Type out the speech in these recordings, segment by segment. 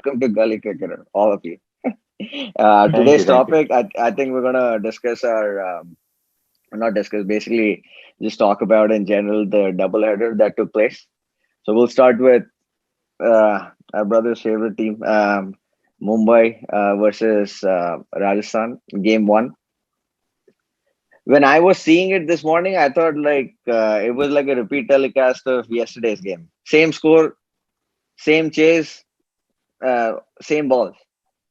welcome to Gully Cricketer, all of you. Thank you, Today's thank you. topic, I think we're gonna discuss not discuss, basically just talk about in general the double header that took place. So we'll start with our brother's favorite team, Mumbai versus Rajasthan, game one. When I was seeing it this morning, I thought like it was like a repeat telecast of yesterday's game. Same score, same chase, same balls.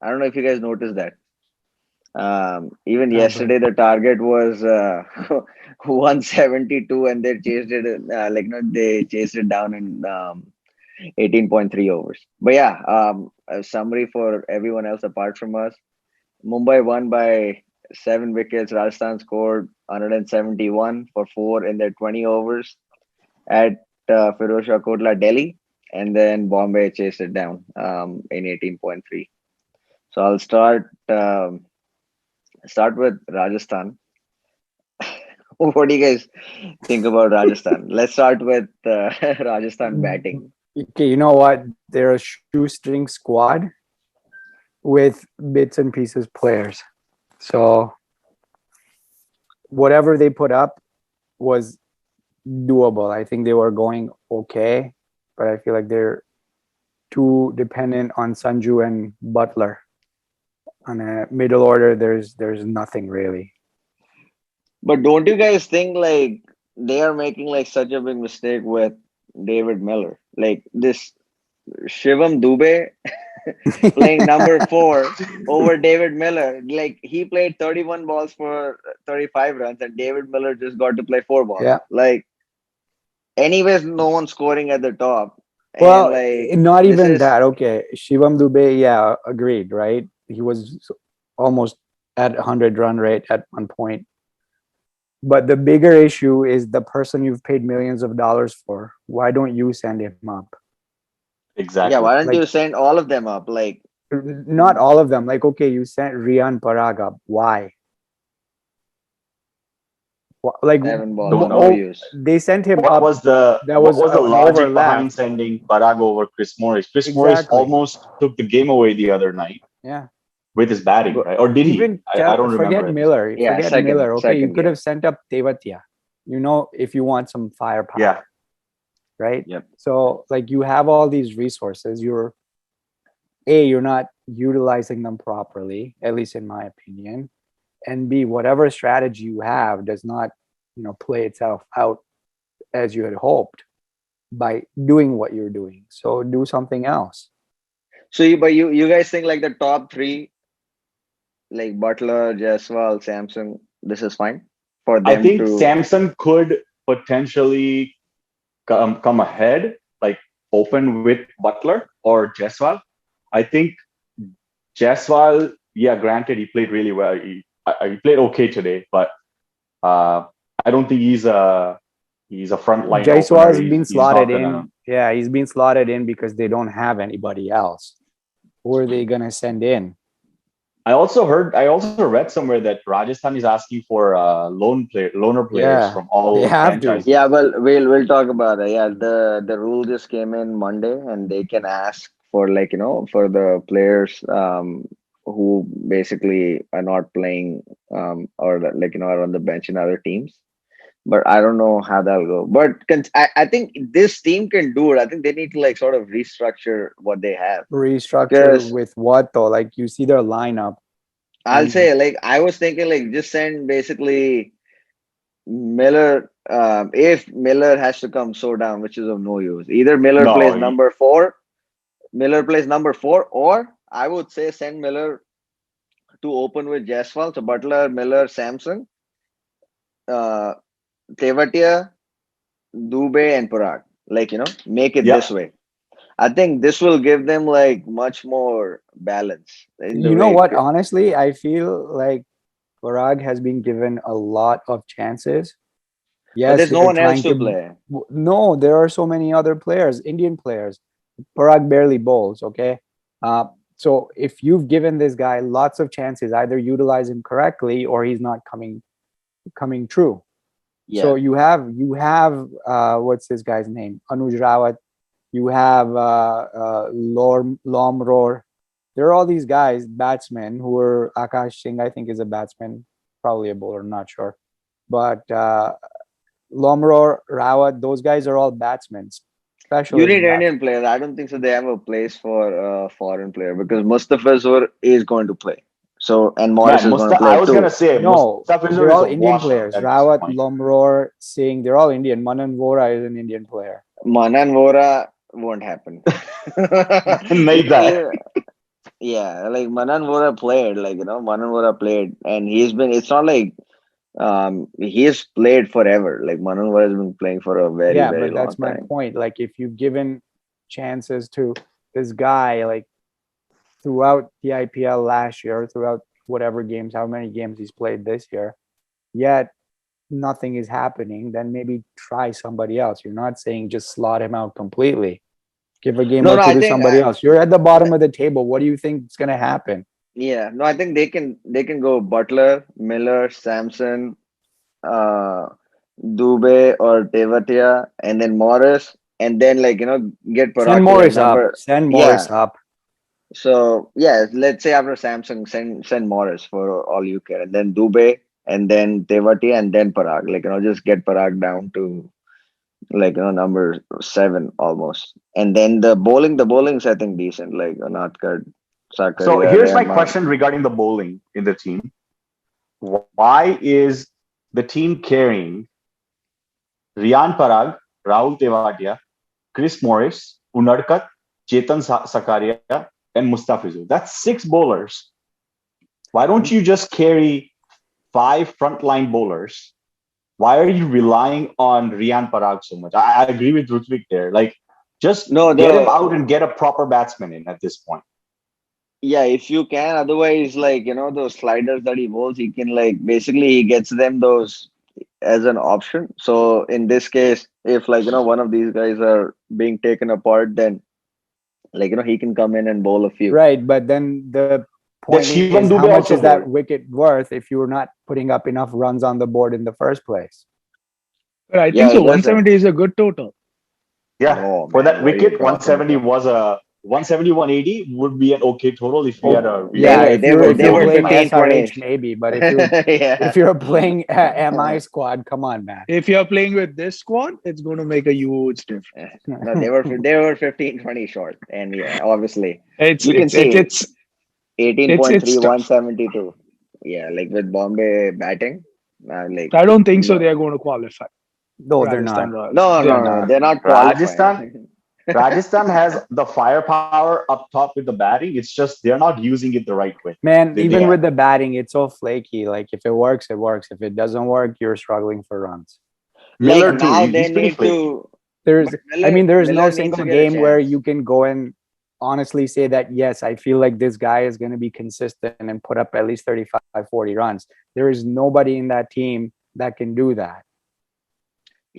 I don't know if you guys noticed that. Even No, bro. yesterday, the target was 172, and they chased it they chased it down in 18.3 overs. But yeah, a summary for everyone else apart from us. Mumbai won by 7 wickets. Rajasthan scored 171 for 4 in their 20 overs at Firoz Shah Kotla, Delhi, and then Bombay chased it down in 18.3. So I'll start with Rajasthan. What do you guys think about Rajasthan? Let's start with Rajasthan batting. Okay, you know what? They're a shoestring squad with bits and pieces players. So whatever they put up was doable. I think they were going okay, but I feel like they're too dependent on Sanju and Butler. On a middle order, there's nothing really. But don't you guys think like they are making like such a big mistake with David Miller? Like this Shivam Dubey playing number 4 over David Miller. Like he played 31 balls for 35 runs, and David Miller just got to play 4 balls. Yeah. Like, anyways, no one scoring at the top. And Well, like not this even is that. Okay, Shivam Dubey, yeah, agreed, right? He was almost at 100 run rate at one point. But the bigger issue is the person you've paid millions of dollars for. Why don't you send him up? yeah, Exactly. why don't Like, you send all of them up? Like not all of them. Like, okay, you sent Rian Parag up. Why? Like, 7 balls, Don't no know use. they sent him what up. was the That what was was the an logic overlap. behind sending Parag over Chris Morris. Chris Morris Exactly. almost took the game away the other night Yeah. with his batting, But right? Or did he? Even I don't forget remember at this point. Miller. yeah, Forget second Miller. Okay, you second could have game. sent up Tevatia. If you want some Yeah. firepower, right? Yep. So like you have all these resources. You're not utilizing them properly, at least in my opinion. And B, whatever strategy you have does not, play itself out as you had hoped by doing what you're doing. So do something else. So you guys think like the top three, like Butler, Jaiswal, Samson, this is fine for I them think to. Samson could potentially come ahead, like open with Butler or Jaiswal. I think Jaiswal, yeah, granted, he played really well. He played okay today, but I don't think he's a frontline opener. Jaiswal's been He's slotted not gonna. in. Yeah, he's been slotted in because they don't have anybody else. Who are they gonna send in? I also read somewhere that Rajasthan is asking for loaner players Yeah, from they all have to. franchises. Yeah, well, we'll talk about it. Yeah, the rule just came in Monday, and they can ask for like for the players who basically are not playing or like are on the bench in other teams. But I don't know how that'll go. But I think this team can do it. I think they need to like sort of restructure what they have Restructure because with what though? Like you see their lineup, I'll and say like I was thinking like just send basically Miller, if Miller has to come so down, which is of no use. Either No, Miller plays number 4, or I would say send Miller to open with Jaiswal. So Butler, Miller, Samson, uh, Tevatia, Dubey, and Parag. Like, make it yeah, this way. I think this will give them like much more balance in the you know way. what? Honestly, I feel like Parag has been given a lot of chances. But Yes, there's no they're one else trying to to. play. No, there are so many other players, Indian players. Parag barely bowls. Okay, uh, so if you've given this guy lots of chances, either utilize him correctly or he's not coming true. So Yeah. you have what's this guy's name? Anuj Rawat. You have Lomror. there are all these guys, batsmen, who are Akash Singh, I think is a batsman, probably a bowler, not sure. But Lomro, Rawat, those guys are all batsmen, You specialist need batsmen. Indian players. I don't think so. They have a place for a foreign player because Mustafizur is going to play. So and Morris Man, is going to I play was gonna too. say No, Mustafizur they're is all a Indian washout players. at this Rawat, point. Lomror, Singh, they're all Indian. Manan Vora is an Indian player. Manan Vora won't happen. Made that. Yeah, like Manan Vora played, Manan Vora played, and he's been. It's not like he's played forever. Like Manan Vora has been playing for a very Yeah, very but long that's my time. point. Like, if you've given chances to this guy, like throughout the IPL last year, throughout whatever games, how many games he's played this year, yet nothing is happening, then maybe try somebody else. You're not saying just slot him out completely. Give a game No, or no, two I to think somebody else. You're at the bottom of the table. What do you think is going to happen? yeah, no, I think they can go Butler, Miller, Samson, uh, Dubé or Tevatia, and then Morris, and then get Send Parag to like Morris up. number. Send Morris Yeah. up. So yeah, let's say after Samsung, send Morris for all you care, and then Dubé, and then Tevatia, and then Parag. Just get Parag down to number 7 almost, and then the bowling's I think decent, like Natkar, So Sakaria, here's my Rahman. question regarding the bowling in the team. Why is the team carrying Riyan Parag, Rahul Tewatia, Chris Morris, Unadkat, Chetan Sakaria, and Mustafizur? That's 6 bowlers. Why don't you just carry 5 frontline bowlers? Why are you relying on Riyan Parag so much? I agree with Rutvik there. Like, just No, get him out and get a proper batsman in at this point. yeah, if you can. Otherwise, those sliders that he bowls, he can basically he gets them those as an option. So in this case, if one of these guys are being taken apart, then he can come in and bowl a few. Right. But then the Does point is, Shivam how Dubey much also is that bowl? wicket worth if you're not putting up enough runs on the board in the first place? But I Yeah, think he so. doesn't. 170 is a good total. Yeah, No, for man, that what are you wicket, talking 170 about? was a 170, 180 would be an okay total if we had Oh, a yeah. really They If they you're were if they you're were bowling playing lineup. 15 20. SRH, maybe. But if you're Yeah. if you're playing MI squad, come on, man. If you're playing with this squad, it's going to make a huge difference. No, they were 15 20 short, and yeah, obviously It's you can it's it's see it's it's 18.3 tough. 172. Yeah, with Bombay batting, I don't think so. They no, are going to qualify. No, they're not. Rajasthan Royals. no, They They're are no, not. no, not. they're not Rajasthan, qualifying. Rajasthan has the firepower up top with the batting. It's just they're not using it the right way. Man, They even are. with the batting, it's so flaky. Like, if it works, it works. If it doesn't work, you're struggling for runs. Like Miller too. now they He's pretty need flaky. to, There's, but I mean, there's no Miller needs single to get a game where chance. you can go and honestly say that, yes, I feel like this guy is going to be consistent and put up at least 35, 40 runs. There is nobody in that team that can do that.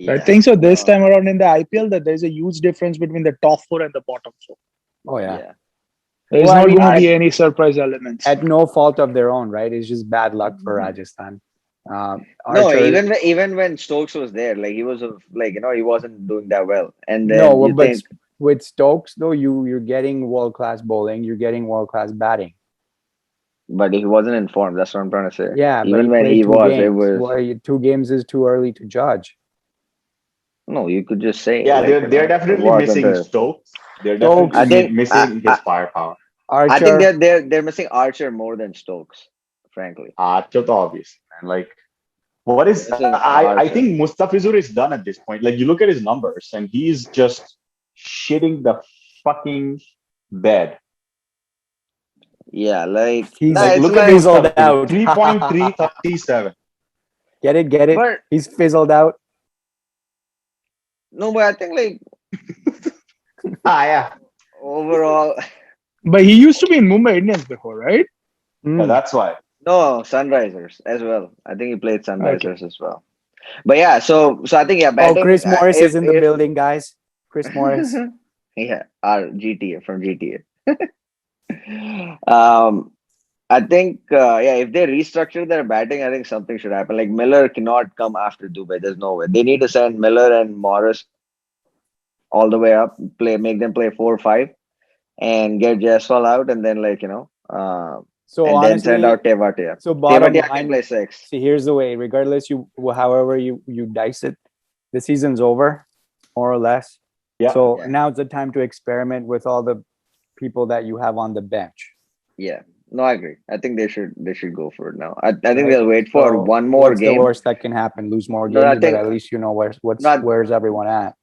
I Yeah, think so. This no, time around in the IPL, that there's a huge difference between the top 4 and the bottom 4. Oh, yeah. yeah. There's Well, I not mean, going to I be any surprise elements. at no fault of their own, right? It's just bad luck for Rajasthan. no, Archer, even when Stokes was there, he was he wasn't doing that well, and then no, you but think, with Stokes, though, you're getting world class bowling, you're getting world class batting. but he wasn't informed. That's what I'm trying to say. Yeah, but he Even when played he two was, it games. was Well, 2 games is too early to judge. no. You could just say Yeah, they're it definitely wasn't missing a. Stokes. They're Stokes, I definitely think missing his firepower. I think Archer, they're missing Archer more than Stokes, frankly. Chota obviously, man. Like, what They're is missing I Archer. think Mustafizur is done at this point. Like, you look at his numbers and he's just shitting the fucking bed. Yeah, he's nah, Like, it's look at fizzled Mustafizur, out. 3.337. Get it? but He's fizzled out. no, but I think Yeah. overall, But he used to be in Mumbai Indians before, right? Yeah, Mm. that's why. no, Sunrisers as well. I think he played Okay. Sunrisers as well. But yeah, so I think yeah, Oh, batting. Chris Morris is in the If building, guys. Chris Morris. yeah, our GTA from GTA. um, I think yeah, if they restructure their batting, I think something should happen. Like Miller cannot come after Dubé. There's no way. They need to send Miller and Morris all the way up, make them play 4-5, and get Jaiswal out, and then So and then send honestly, out Tewatia. so bottom Tewatia can line, play 6. see, here's the way. Regardless, however you dice it, the season's over, more or less. Yeah. So Yeah. now's the time to experiment with all the people that you have on the bench. Yeah. No, I agree. I think they should go for it now. I think Right. they'll wait for So one more what's game. the worst that can happen? Lose more No, games, I but think at least you know not. where's everyone at.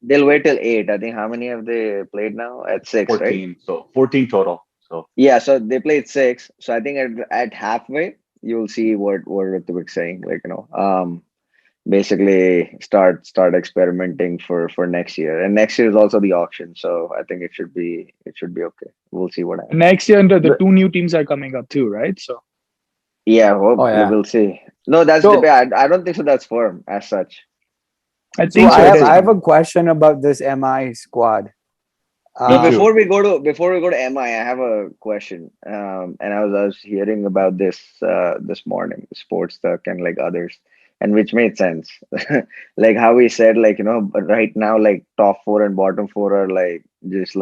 They'll wait till 8. I think how many have they played now? At 6, right? 14. So 14 total. So Yeah, so they played 6. So I think at halfway you'll see what Rutvik saying. Basically start experimenting for next year. And next year is also the auction. So I think it should be okay. We'll see what happens. Next year, the But 2 new teams are coming up too, right? So yeah, hope Oh yeah. we'll see. No, that's So- debate. I don't think so that's firm as such. I So think so. I It have is. I have a question about this MI squad. No, Me too. before we go to MI, I have a question. And I was hearing about this this morning, Sports Tuck and others, and which made sense. Like how we said, but right now, top 4 and bottom 4 are just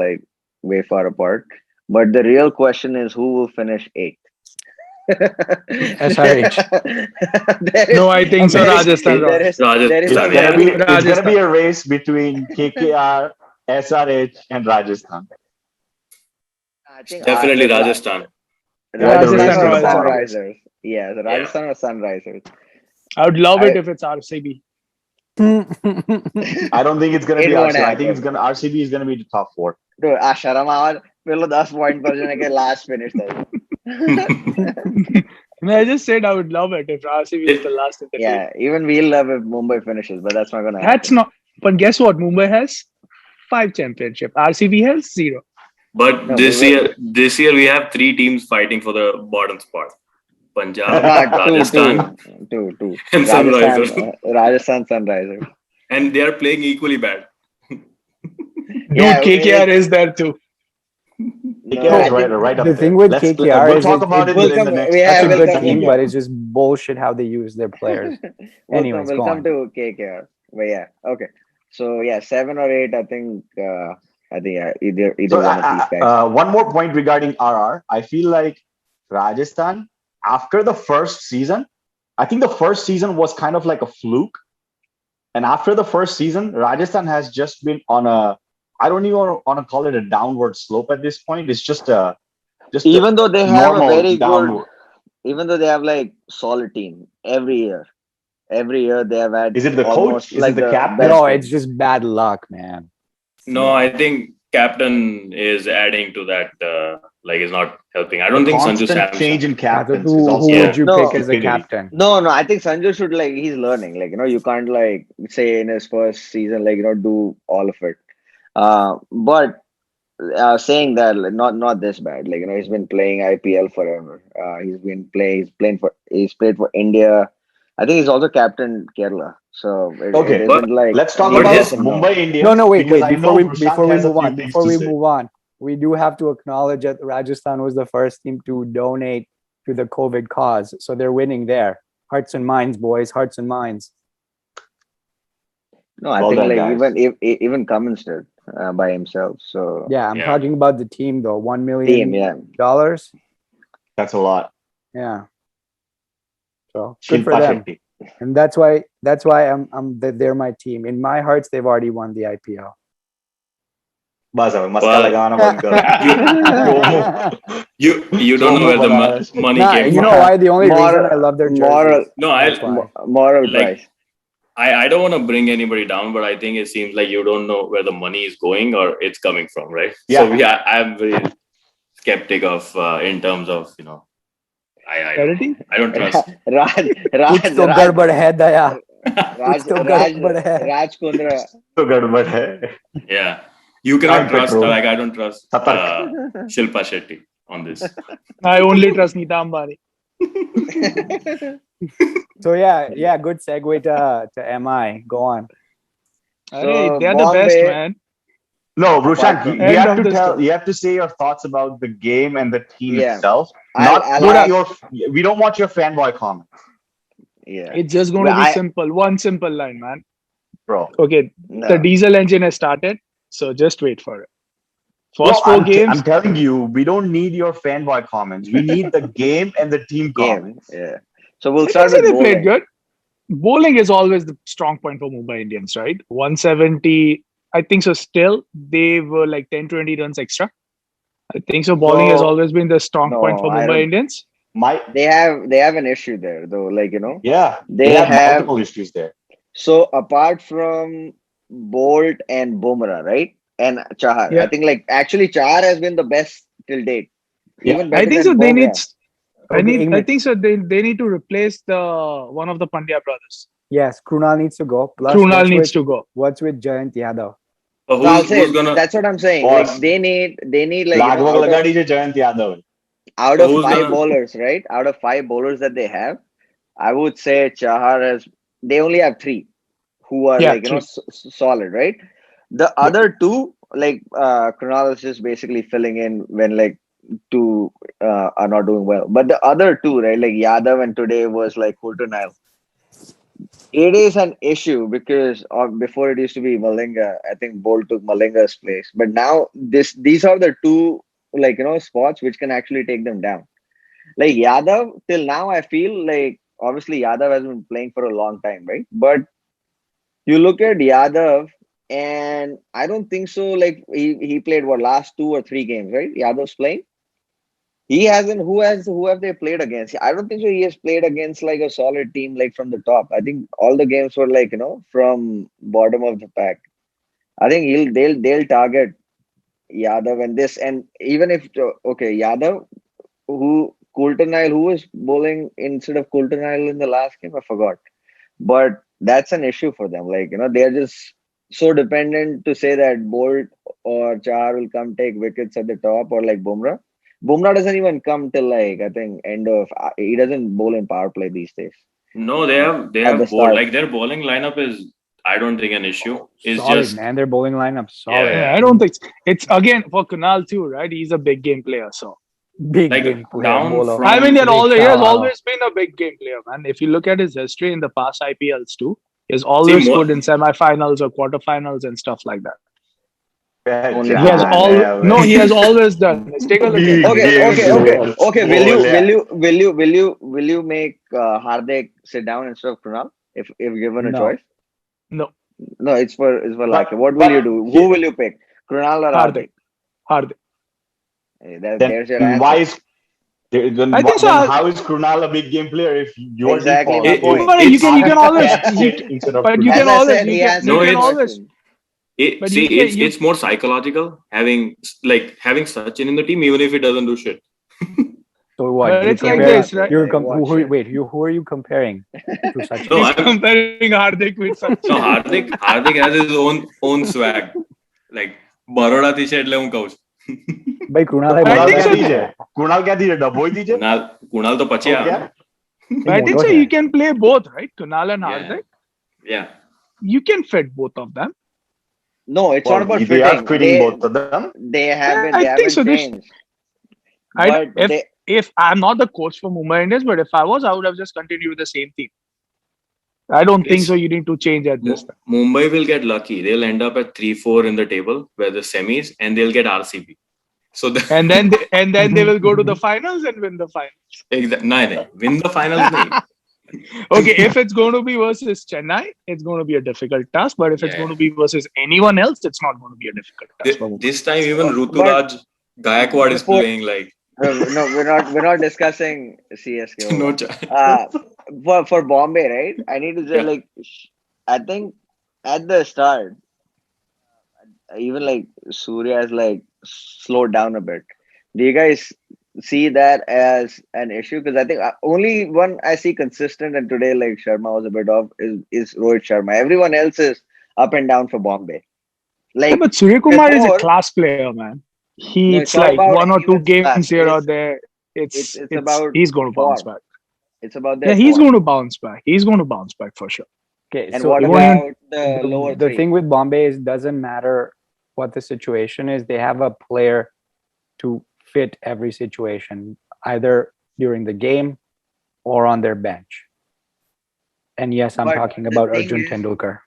way far apart. But the real question is who will finish 8th? SRH. No, I think so. Rajasthan Royals. There is a it's yeah. gonna be very it's gonna be Rajasthan. a race between KKR, SRH, and Rajasthan. I think Definitely Rajasthan. Yeah, the Rajasthan race Rajasthan to or the Royals, I bottom. guess. Sunrisers. Yeah, the Yeah. Rajasthan or Sunrisers. I would love it I- if it's RCB. I don't think it's gonna It be won't RCB. I think happen. RCB is gonna be the top 4. Dude, शर्म आवाज पहले 10 point पर जाने के last finish था. No, I just said I would love it if RCB is the last in the league. Yeah, even we'll love if Mumbai finishes, but that's not gonna happen. That's not. But guess what? Mumbai has 5 championship. RCB has 0. But No, this year we have 3 teams fighting for the bottom spot: Punjab, Rajasthan, two. and Rajasthan, Sunrisers, Rajasthan Sunrisers. and they are playing equally bad. Dude, Yeah, KKR is there too. No, KKR I is right, think- right up The there. thing with Let's, KKR we'll is talk about it We'll in the come- next. yeah, that's a we'll good come- team, game. but it's just bullshit how they use their players. Anyways, we'll go come on. to KKR. But yeah, okay. So yeah, 7 or 8. I think either So one of these guys. one more point regarding RR. I feel like Rajasthan, after the first season, I think the first season was kind of like a fluke. And after the first season, Rajasthan has just been on a, I don't even want to call it a downward slope at this point. It's just a Even though they have a normal very good, downward. even though they have solid team every year. Every year they have had. Is it the almost coach? Is it the captain? best No, team. it's just bad luck, man. No, I think captain is adding to that. Is not helping. I don't think Sanju Constant Samson. change in Yeah, so captains who is also Yeah. would you No. pick as a stupidity. captain? No, I think Sanju should he's learning. You can't say in his first season do all of it. But saying that not this bad. He's been playing IPL forever. He's played for India. I think he's also captain Kerala. So it Okay, isn't let's talk any But about his- yes and no. Mumbai Indians. No, wait. because I Before know we Vrushank has a few things before to we say. move on, we do have to acknowledge that Rajasthan was the first team to donate to the COVID cause, so they're winning there. Hearts and minds, boys. Hearts and minds. No, I Well think done, guys. even Cummins did by himself. So Yeah, I'm Yeah. talking about the team though. $1 million. team, yeah. That's a lot. Yeah. So good for Shilpa them. Shetty. And that's why they're my team. In my hearts, they've already won the IPL. बस अब मस्का Well, लगाना बंद करो. You don't know where the money Nah, came you from. know why? The only Moral- reason I love their jerseys. moral- No, That's why. Moral Like- price. I don't want to bring anybody down, but I think it seems like you don't know where the money is going or it's coming from, right? So Yeah. I'm very skeptic of in terms of Charity? I don't trust. कुछ तो गड़बड़ है दया. कुछ तो गड़बड़ है. Raj Kundra. तो गड़बड़ है. Yeah, you cannot Crime trust. Patrol. I don't trust Satark. Shilpa Shetty on this. I only trust Nita Ambani. So yeah, good segue to MI. Go on. Hey, So, they're the best, Bombay- man. No, Vrushank, you End have of to the tell. story. You have to say your thoughts about the game and the team Yeah. itself. I'll- Not I'll not ask- your. We don't want your fanboy comments, Yeah. It's just going to Well, be I- simple. One simple line, man. bro. Okay, No. the diesel engine has started, so just wait for it. First Bro, four games. I'm telling you, we don't need your fanboy comments. We need the game and the team Game. comments. Yeah. So we'll I start think with they played bowling. good. Bowling is always the strong point for Mumbai Indians, right? 170. I think so. Still, they were like 10, 20 runs extra. I think so. Bowling has So always been the strong point No, for I Mumbai don't. Indians. They have an issue there though. Like yeah, they they have have. multiple issues there. So apart from Bolt and Bumrah, right, and Chahar, I Yeah, think like actually Chahar has been the best till date, Yeah, even I better think so. than They need. Bumrah. Okay, I Amit. think so. They need to replace the one of the Pandya brothers. Yes, Krunal needs to go. Plus, Krunal needs to go. what's with Jayant Yadav? But So I'll who's say gonna? that's what I'm saying. Like boss. they need like Lagvag lagadi je Jayant Yadav. out So of who's five gonna? bowlers, right? Out of five bowlers that they have, I would say Chahar has. They only have three who are Yeah, like three. solid, right? The Yeah. other two, like Kunal is just basically filling in when like two are not doing well. But the other two, right, like Yadav and today was like Coulter. It is an issue because before it used to be Malinga. I think Bolt took Malinga's place, but now these are the two like spots which can actually take them down. Like Yadav, till now I feel like obviously Yadav has been playing for a long time, right? But you look at Yadav, and I don't think so. Like he played what last 2 or 3 games, right? Yadav's playing. He hasn't. Who have they played against? I don't think so. He has played against like a solid team like from the top. I think all the games were like from bottom of the pack. I think they'll target Yadav and this, and even if okay Yadav who was bowling instead of Coulter in the last game, I forgot. But that's an issue for them. Like, they're just so dependent to say that Bolt or Chahar will come take wickets at the top or like Bumrah. Bumrah doesn't even come till like, I think, end of, he doesn't bowl in power play these days No, they at the have bowled. start. Like their bowling lineup is. I don't think an issue. It's Solid, just man. Their bowling lineup solid. Yeah. I don't think it's again for Kunal too, right? He's a big game player, so Big like game player, down bowler. from. I mean, he has Rickshaw. always been a big game player, man. If you look at his history in the past IPLs too, he's See, always scored in semifinals or quarterfinals and stuff like that. Only He for has the all Mumbai. no, he has always done this. Take a look at Big him. Okay, Take a look game okay, at him. okay, player. okay. Bowler. Will you make Hardik sit down instead of Krunal if given a No. choice? No, No, it's for like But what will you do? Who he- will you pick? Krunal or Hardik. Hardik? Hardik. There's your then why answer. is then, I think so. then how is Krunal a big game player if your Exactly default my it, is point. But you it's can always Cat sit instead of but you Krunal? can As I always said, he answered no, my you can it's always question. but see, you can you it's more psychological having Sachin in the team, even if he doesn't do shit. So what? but You it's like compare- this, right? You're Watch him. wait. Who are you comparing to Sachin? No, He's I'm comparing Hardik with no Sachin. Hardik has his own swag. Like Baroda થી છે એટલે હું કહું છું. By Krunal I Krunal think क्या so. दीजिए Krunal क्या दीजिए डबोई दीजिए કુણાલ તો પછી तो આવે. क्या But I think so. You can play both, right? Kunal and Yeah. Hardik. Yeah. You can fit both of them. No, it's not about they are fitting. fitting both of them. They haven't I think so. changed. I But if I'm not the coach for Mumbai Indians, but if I was, I would have just continued with the same team. I don't think so. You need to change at this time. Mumbai will get lucky. They'll end up at 3-4 in the table, where the semis, and they'll get RCB. So And then they will go to the finals and win the finals. no, win the finals. nahi. Okay, if it's going to be versus Chennai, it's going to be a difficult task. But if it's Yeah. going to be versus anyone else, it's not going to be a difficult task for Mumbai. This time, even But Ruturaj Gaikwad is before- playing like no, we're not discussing CSK. no over. chance. For Bombay, right? I need to say Yeah. like I think at the start, even like Surya has like slowed down a bit. Do you guys see that as an issue? Because I think only one I see consistent, and today like Sharma was a bit off is Rohit Sharma. Everyone else is up and down for Bombay. Yeah, Like but Surya Kumar is a before- class player, man. No, It's it's not like about one or two anyone's games class. here or It's- there. it's about he's going to bounce form. back. It's about their Yeah, he's form. going to bounce back. He's going to bounce back for sure. Okay, And so what even about the lower the three? thing with Bombay is doesn't matter what the situation is. They have a player to fit every situation, either during the game or on their bench. And yes, I'm But talking the about thing Arjun is- Tendulkar.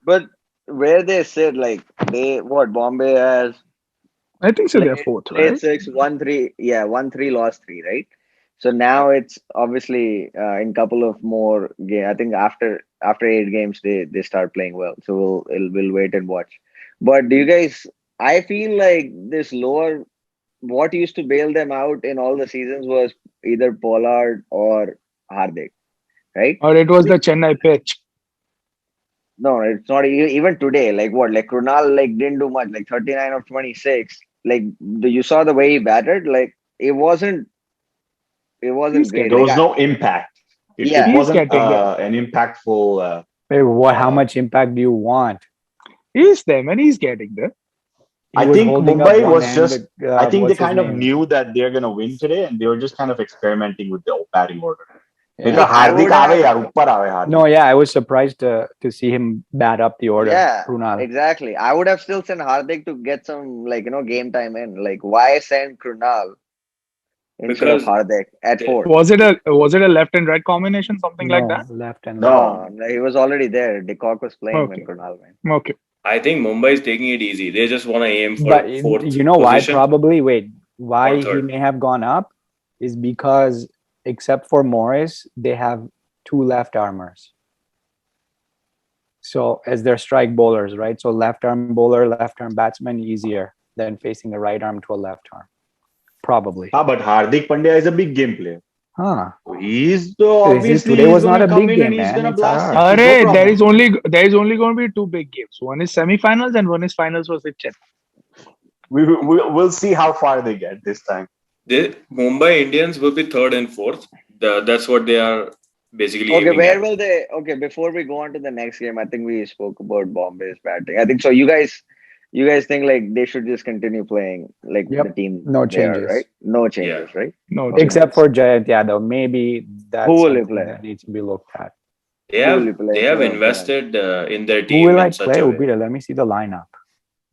But where they sit, like Bombay has I think so. They're fourth, played right? 6, won 3, yeah, won 3, lost 3, right? So now it's obviously in couple of more game. I think after 8 games they start playing well. So we'll wait and watch. But do you guys? I feel like this lower. What used to bail them out in all the seasons was either Pollard or Hardik, right? Or it was the Chennai pitch. No, it's not even today. Like what? Like Krunal didn't do much. Like 39 of 26. Like you saw the way he batted. Like it wasn't He's great. There Like was no impact. It yeah, He's wasn't getting there. an impactful. Wait, how Uh, much impact do you want? He's there, man. He's getting there. He I was think holding up Mumbai one was hand. just. I think they What's his kind of name? knew that they're going to win today, and they were just kind of experimenting with the batting order. Yeah. Because I Hardik would aave have. yaar, uppar aave Hardik. No, yeah, I was surprised to see him bat up the order. Yeah, Krunal. exactly. I would have still sent Hardik to get some game time in. Like why send Krunal instead of Because Hardik at they, 4? Was it a left and right combination, something like No, that? left and No. right. No, he was already there. De Cock was playing when Okay. Krunal went. Okay. I think Mumbai is taking it easy. They just want to aim for But fourth you know why? position Probably, wait, why or he third. may have gone up is because, except for Morris, they have 2 left armers. So as their strike bowlers, right? So left arm bowler, left arm batsman, easier than facing a right arm to a left arm. Probably. But Hardik Pandya is a big game player. Huh. He's Today was not going a to come big in and game, he's man. going to It's blast IR. 60. No Arey, problem. there is only going to be 2 big games. One is semi-finals and one is finals versus Chennai. We'll see how far they get this time. Mumbai Indians will be third and fourth. That's what they are basically Okay, aiming where at. will they? Okay, before we go on to the next game, I think we spoke about Bombay's batting. I think so. You guys think like they should just continue playing like Yep. the team No they are, changes. right? No Yeah. changes, right? No Okay. Except for Jayant Yadav. Maybe that's Who will he something play? that needs to be looked at. They Who will he have play they have instead of Jayant? invested in their Who team will I in such play? a way. Ubira, let me see the lineup.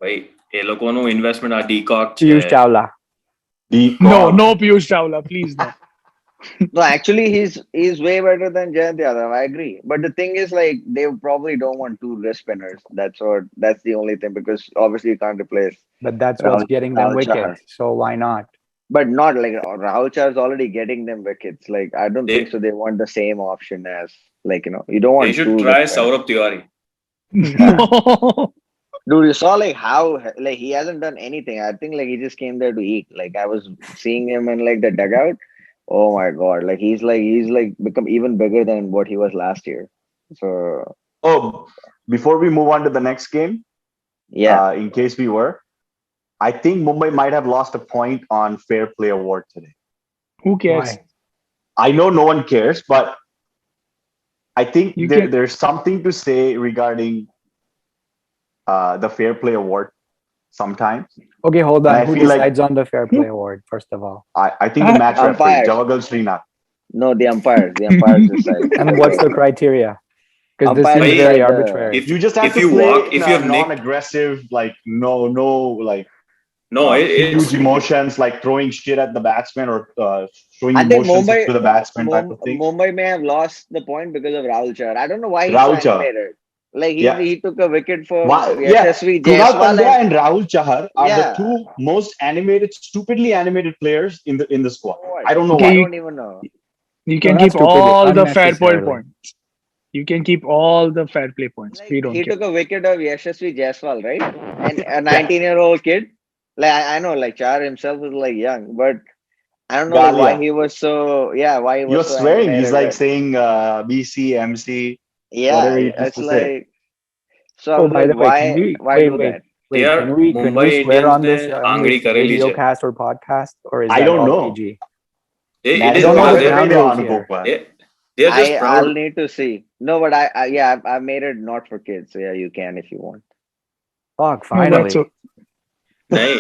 ભાઈ, એ લોકોનું investment આ De Cock Piyush છે. Chawla. No, Piyush Chawla, please no. No, actually, he's way better than Jayant Yadav. I agree, but the thing is, like, they probably don't want 2 wrist spinners. That's the only thing because obviously you can't replace But that's what's getting them Rahul Chahar. wickets. So why not? But not like Rahul Chahar is already getting them wickets. Like I don't They- think so. They want the same option as you don't want They should 2 try wrist spinners. Saurabh Tiwari. No. Dude, you saw like how like he hasn't done anything. I think like he just came there to eat. Like I was seeing him in like the dugout. Oh my god! Like he's become even bigger than what he was last year. So Oh, before we move on to the next game, yeah, in case we were, I think Mumbai might have lost a point on Fair Play Award today. Who cares? Why? I know no one cares, but I think You can- there's something to say regarding the Fair Play Award sometimes. Okay, hold And on. I Who feel like- decides on the Fair Play Award, first of all? I think the match referee, Umpires. Javagal Srinath. no, the umpires decide. And what's the criteria? Because this Umpires seems decide very the- arbitrary. If You just have if to you play walk, in if a you have nicked, non-aggressive, like no, like no, it's huge emotions, like throwing shit at the batsman or showing I think emotions Mumbai to the batsman type of thing. Mumbai may have lost the point because of Rahul Chahar. I don't know why he's Rahul so Chahar. animated. Like Yeah. he took a wicket for Yeah, Yashasvi Krunal Jaiswal Pandya and and Rahul Chahar are the Yeah. 2 most stupidly animated players in the squad. what? I don't know Okay, why. I don't even know. You can No, not keep all stupidly, the fair play unnecessarily. points. You can keep all the fair play points. Like We don't he care. took a wicket of Yashasvi Jaiswal, right? And a 19-year-old kid. Like I know, like Char himself is like young, but I don't know like, why Galia. he was so why he was You're so swearing. animated. He's like with- saying BC, MC, yeah, whatever he used it's to say. like so. Oh, I'm by like, the way, can we why wait, do wait, that? wait? they are Can we Mumbai swear Indians on this ને આંગળી કરેલી video છે. cast or podcast, or is I that don't all know. PG? It National is don't know because the they're ground rules here. they're just proud. I'll need to see. No, but I made it not for kids. So yeah, you can if you want. Fuck, No, finally. that's so- नहीं.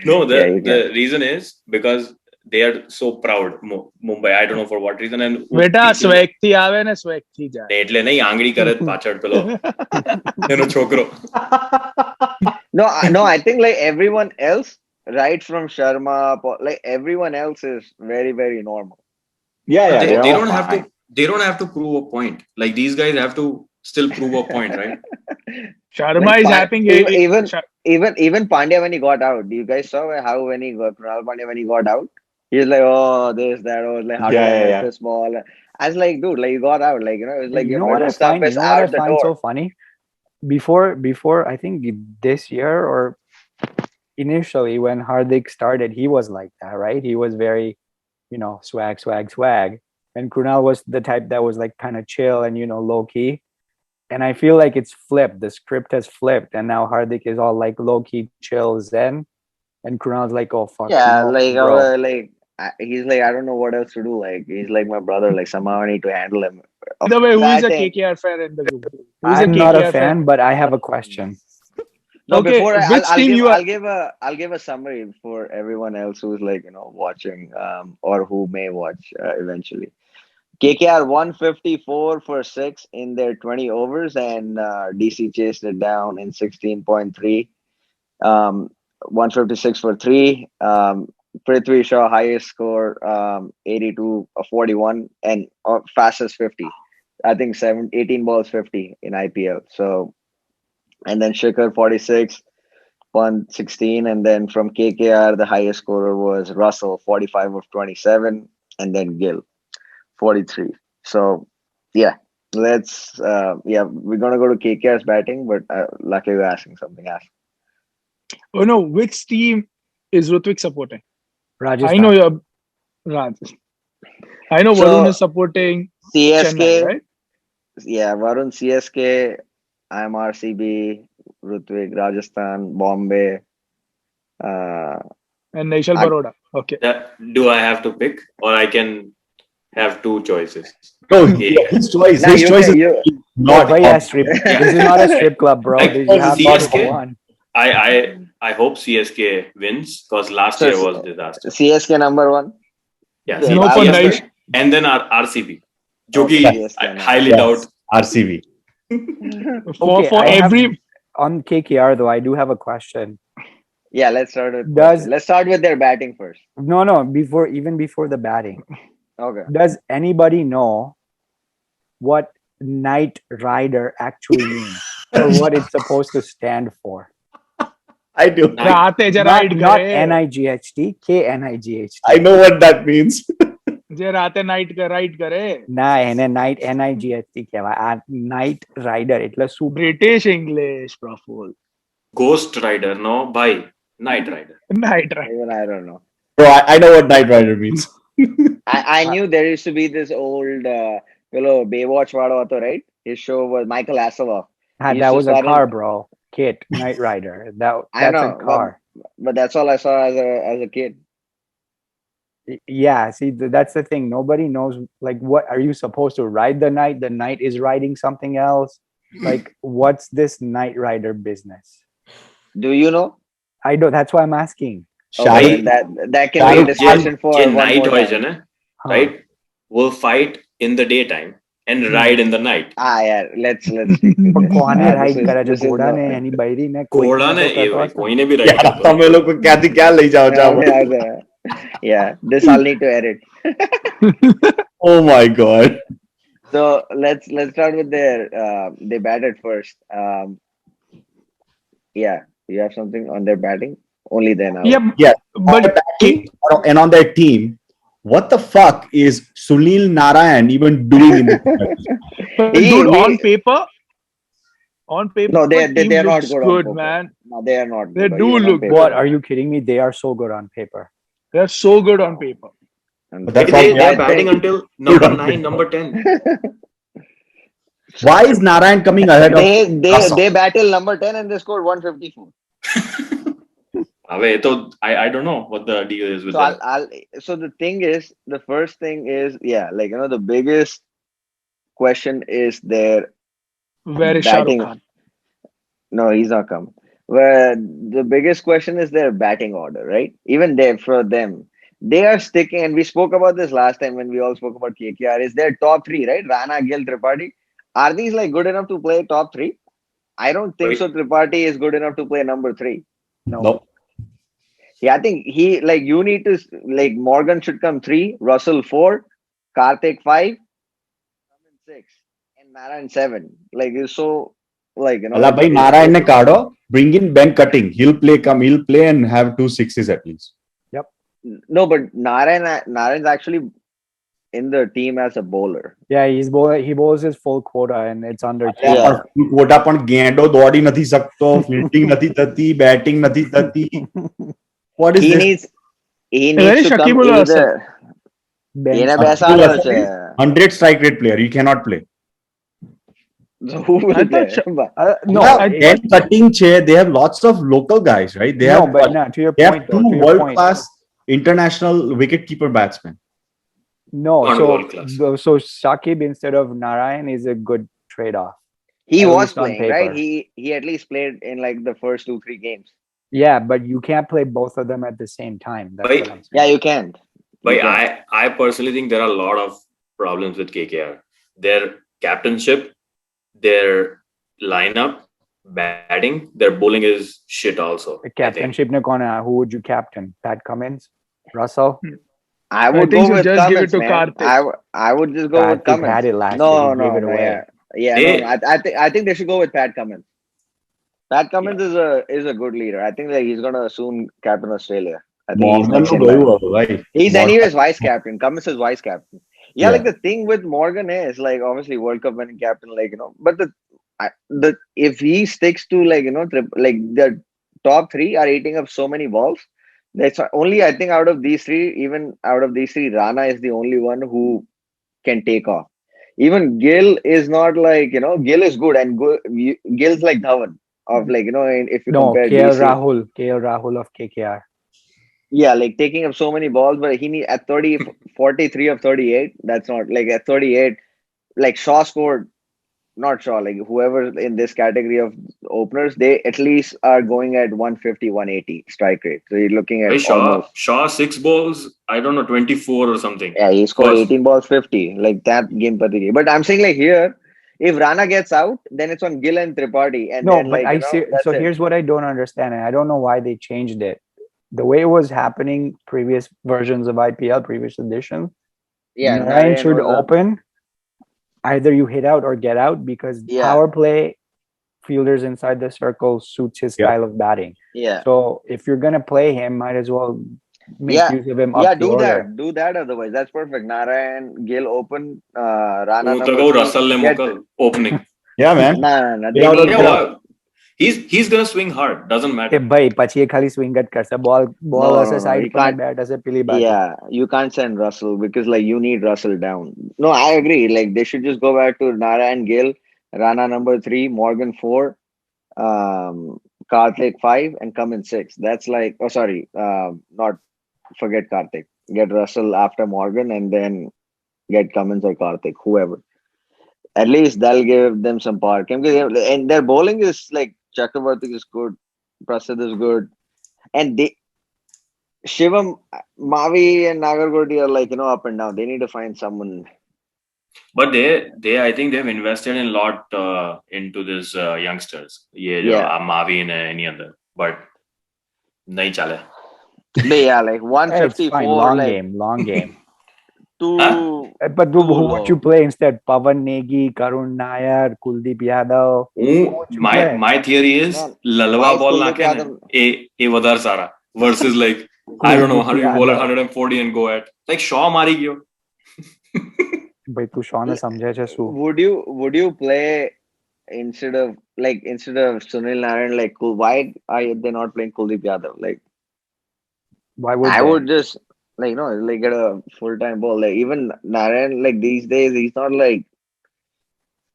No, Yeah, you the reason is because they are so proud. Mumbai, I don't know for what reason. And બેટા people- સ્વેગ થી આવે ને સ્વેગ થી જાય. ને એટલે નહીં આંગળી કરે જ પાછળ પેલો એનો છોકરો. No, I think like everyone else, right from Sharma, like everyone else is very, very normal. Yeah, they they're all don't have to fine. they don't have to prove a point. Like these guys have to still prove a point, right? Sharma Like is having even Pandya when he got out. You guys saw how when he got Krunal Pandya when he got out, he was like, oh, this, that, oh, like how did I miss this ball? I was like, dude, like you got out, like it was like You your know what middle I stuff find? You is know what I out the find so door. funny? Before I think this year or initially when Hardik started, he was like that, right? He was very, swag, swag, swag. And Krunal was the type that was like kind of chill and low key. And I feel like it's flipped. The script has flipped, and now Hardik is all like low key, chill, zen, and Krunal's like, oh fuck, Yeah, like bro. he's like, I don't know what else to do. Like he's like my brother. Like somehow I need to handle him. By the way, who I is a think KKR fan in the group? Who's a I'm not a KKR fan? fan, but I have a question. no. Okay, Before which team you are? I'll give a summary for everyone else who's like watching or who may watch eventually. KKR 154 for 6 in their 20 overs, and DC chased it down in 16.3. 156 for 3. Prithvi Shaw, highest score, 82 41, and fastest 50. I think 18 balls 50 in IPL. So, and then Shikhar 46, 116, and then from KKR, the highest scorer was Russell, 45 of 27, and then Gill, 43. So, yeah, we're gonna go to KKR's batting, but luckily you're asking something else. Oh no, which team is Rutvik supporting? Rajasthan. I know you're Raj. I know So, Varun is supporting CSK, Chennai, right? yeah, Varun CSK, I'm RCB, Rutvik, Rajasthan, Bombay. And Naishal I- Baroda. Okay. Do I have to pick, or I can have two choices? No, Yeah. his choice. Nah, His you choice can, is you, not. Bhai, yeah, strip. Yeah. This is not a strip club, bro. Like, You have to pick CSK? one. I hope CSK wins because last So year was a disaster. CSK number 1. Yeah, The- No I for would- Naish. and then our RCB. Jogi, CSK I number highly Yes, doubt. RCB. Okay, For I have- every On KKR though, I do have a question. Yeah, let's start with Does- let's start with their batting first. No, before the batting. Okay. Does anybody know what Knight Rider actually means or what it's supposed to stand for? I do. Raate je Not, ride not करे. NIGHT, KNIGHT. I know what that means. जे राते night का ride करे. ના એને night NIGHT કહેવાય. આ night rider એટલે શું? British English, Praful. Ghost Rider, no, bhai. Night Rider. Night ride. Even I don't know. Bro, I know what Knight Rider means. I knew there used to be this old Baywatch Vado Ato, right? His show was Michael Hasselhoff. Ah, He that used was to a star in- car, bro. Kit, Knight Rider. I That's know, a car. but that's all I saw as a kid. Yeah, see, that's the thing. Nobody knows, like, what are you supposed to ride the knight? The knight is riding something else. Like, what's this Knight Rider business? Do you know? I don't. That's why I'm asking. Shahid, Then that can be a discussion for J one night more hoye time. je na, Huh. right? We'll fight in the daytime and ride in the night. Yeah, let's stick to પણ this. કોને This ride is- કરે છે? this is ઘોડાને, not- એની બૈરીને, घोड़ा કોઈને ने તો કરતો હશે. कोई ने भी ride यार, करता તમે લોકો ક્યાંથી ક્યાં લઈ જાઓ છો? Yeah, this I'll need to edit. Oh my god. So let's start with their they batted first. Yeah, you have something on their batting? Only then. Yeah, Yeah. but And on their team, what the fuck is Sunil Narayan even doing in this match? dude, we- on paper, No, team they're not looks good. good, on paper. man. No, they are not. They good, do even on look paper. What, are you kidding me? They are so good on paper. They're so good on paper. And But that's They why they're I batting think- until number 9, number 10. Why is Narayan coming ahead of they battled number 10 and they scored 154. Away, so I don't know what the deal is with So them. so the thing is, the first thing is, yeah, like the biggest question is their Where is Shah batting. Rukh Khan? No, he's not coming. Well, the biggest question is their batting order, right? Even there for them, they are sticking, and we spoke about this last time when we all spoke about KKR. Is their top three, right? Rana, Gill, Tripathi. Are these like good enough to play top three? I don't think Wait. so. Tripathi is good enough to play number 3. No. Yeah, I think you need to like Morgan should come 3, Russell 4, Karthik 5, 6 and Narayan 7. Like it's so like Allah bhai, Narayan ne kaado. Bring in Ben Cutting. He'll play and have 2 6s at least. no, but Narayan's actually in the team as a bowler. Yeah, he bowls his full quota and it's under 2. Yeah. Kota પણ ગેંડો દોડી નથી શકતો, fielding નથી થતી, batting નથી થતી. What is He this? needs Very to come Shakibul Hasan. either. એને બેસાડ્યો છે. 100 strike rate player. He cannot play. So who will I play? thought No, Ben Cutting they have lots of local guys, right? They no, have but no, to your they have point, though, 2 to your world point. class international wicketkeeper batsmen. No, Not world class. so Shakib instead of Narayan is a good trade-off. He At was least on playing, paper. right? He at least played in like the first 2-3 games. Yeah, but you can't play both of them at the same time. That's Right. what I'm saying. Yeah, you can't. But I personally think there are a lot of problems with KKR. Their captainship, their lineup, batting, their bowling is shit also. The captainship ne kona, who would you captain? Pat Cummins? Russell? I would think go you with just give it Cummins, to man. Karthik. I would just go with Karthik Cummins. had it last No, year. He no, gave it no, away. yeah. They- No, I think they should go with Pat Cummins. Pat Cummins is a good leader. I think that he's gonna soon captain Australia. I think he's Morgan next in નું line. ગયું હવે, ભાઈ. He's Morgan. anyways vice captain. Cummins is vice captain. Yeah, Yeah. like the thing with Morgan is like obviously World Cup winning captain, like but the if he sticks to like like the top 3 are eating up so many balls. That's only I think out of these 3, even out of these 3, Rana is the only one who can take off. Even Gill is not like Gill is good and Gill's like Dhawan of like if you No, compare KL these 3. Rahul of KKR. Yeah, like taking up so many balls, but he need at 43 of 38. That's not like at 38, like Shaw scored, not Shaw, like whoever in this category of openers, they at least are going at 150, 180 strike rate. So you're looking at Hey, almost. Shaw 6 balls, I don't know, 24 or something. Yeah, he scored First. 18 balls, 50, like that game particularly. But I'm saying like here, if Rana gets out, then it's on Gill and Tripathi. And No, then but like, I see. that's So it. here's what I don't understand, and I don't know why they changed it. The way it was happening previous versions of IPL, previous editions, Yeah, Narayan should was a- open. Either you hit out or get out because Yeah. power play fielders inside the circle suits his Yeah. style of batting. Yeah. So if you're gonna play him, might as well make Yeah. use of him up Yeah, the do order. that. Do that otherwise. That's perfect. Narayan, Gill open, Rana હું તો number કહું 3. Russell ne Get- મોકલ opening. Yeah, man. No. Get out of Yeah, the- well, he's gonna swing hard. Doesn't કે matter. ભાઈ પછી એ ખાલી swing જ કરશે ball No, હશે no, side you પર can't- bat હશે પેલી બાજુ. Yeah, you can't send Russell because like you need Russell down. No, I agree. Like they should just go back to Narayan, Gill, Rana number 3, Morgan 4, Karthik 5, and Cummins 6. That's like not forget Karthik. Get Russell after Morgan and then get Cummins or Karthik, whoever. At least that'll give them some power. And their bowling is like Chakravarti is good, Prasad is good, and Shivam, Mavi, and Nagarkoti are like up and down. They need to find someone. But they I think they've invested in a lot into this youngsters. Yeah. Mavi and any other. But nahi chale. Yeah, like Hey, it's 154, fine. Long like game. two. But Too who would low. you play instead? Pawan Negi, Karun Nair, Kuldeep Yadav. My theory is Man, Lalwa why is ball Kuldeep naake Yadav- a vadar sara versus like I don't know, Kuldeep 100 ball at Yadav. 140 and go at like Shaw mari gyo. ભાઈ તું શોને સમજે છે શું? Would you play instead of Sunil Narayan? Like, why are they not playing Kuldeep Yadav? Like, Why would I they? would just like get a full-time ball. Like even Narayan, like these days, he's not like